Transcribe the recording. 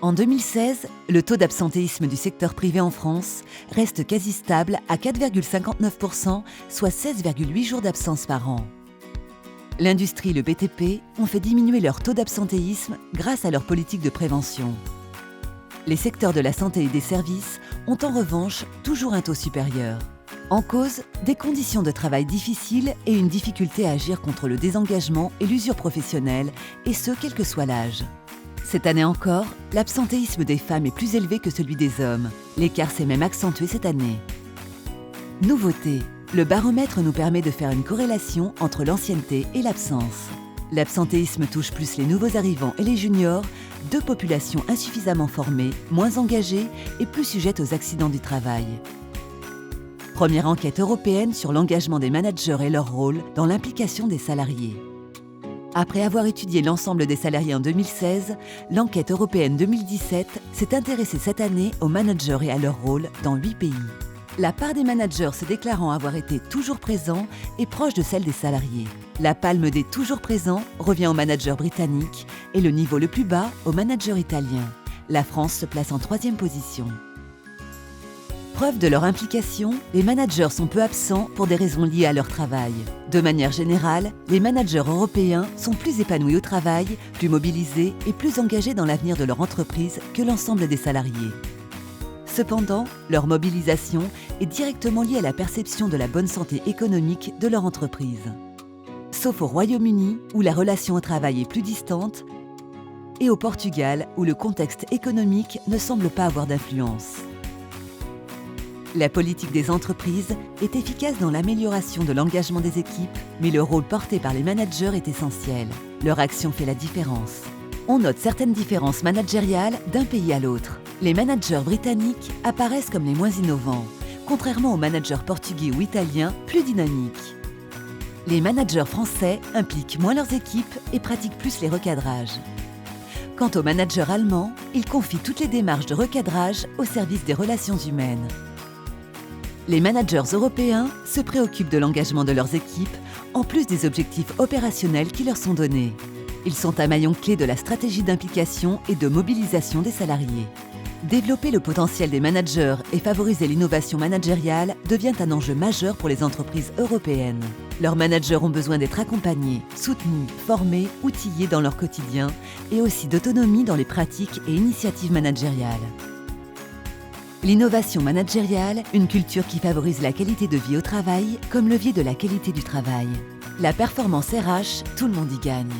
En 2016, le taux d'absentéisme du secteur privé en France reste quasi stable à 4,59%, soit 16,8 jours d'absence par an. L'industrie et le BTP ont fait diminuer leur taux d'absentéisme grâce à leur politique de prévention. Les secteurs de la santé et des services ont en revanche toujours un taux supérieur. En cause, des conditions de travail difficiles et une difficulté à agir contre le désengagement et l'usure professionnelle, et ce, quel que soit l'âge. Cette année encore, l'absentéisme des femmes est plus élevé que celui des hommes. L'écart s'est même accentué cette année. Nouveauté, le baromètre nous permet de faire une corrélation entre l'ancienneté et l'absence. L'absentéisme touche plus les nouveaux arrivants et les juniors, deux populations insuffisamment formées, moins engagées et plus sujettes aux accidents du travail. Première enquête européenne sur l'engagement des managers et leur rôle dans l'implication des salariés. Après avoir étudié l'ensemble des salariés en 2016, l'enquête européenne 2017 s'est intéressée cette année aux managers et à leur rôle dans 8 pays. La part des managers se déclarant avoir été toujours présents est proche de celle des salariés. La palme des toujours présents revient aux managers britanniques et le niveau le plus bas aux managers italiens. La France se place en 3e position. Preuve de leur implication, les managers sont peu absents pour des raisons liées à leur travail. De manière générale, les managers européens sont plus épanouis au travail, plus mobilisés et plus engagés dans l'avenir de leur entreprise que l'ensemble des salariés. Cependant, leur mobilisation est directement liée à la perception de la bonne santé économique de leur entreprise. Sauf au Royaume-Uni, où la relation au travail est plus distante, et au Portugal, où le contexte économique ne semble pas avoir d'influence. La politique des entreprises est efficace dans l'amélioration de l'engagement des équipes, mais le rôle porté par les managers est essentiel. Leur action fait la différence. On note certaines différences managériales d'un pays à l'autre. Les managers britanniques apparaissent comme les moins innovants, contrairement aux managers portugais ou italiens plus dynamiques. Les managers français impliquent moins leurs équipes et pratiquent plus les recadrages. Quant aux managers allemands, ils confient toutes les démarches de recadrage au service des relations humaines. Les managers européens se préoccupent de l'engagement de leurs équipes, en plus des objectifs opérationnels qui leur sont donnés. Ils sont un maillon clé de la stratégie d'implication et de mobilisation des salariés. Développer le potentiel des managers et favoriser l'innovation managériale devient un enjeu majeur pour les entreprises européennes. Leurs managers ont besoin d'être accompagnés, soutenus, formés, outillés dans leur quotidien et aussi d'autonomie dans les pratiques et initiatives managériales. L'innovation managériale, une culture qui favorise la qualité de vie au travail comme levier de la qualité du travail. La performance RH, tout le monde y gagne.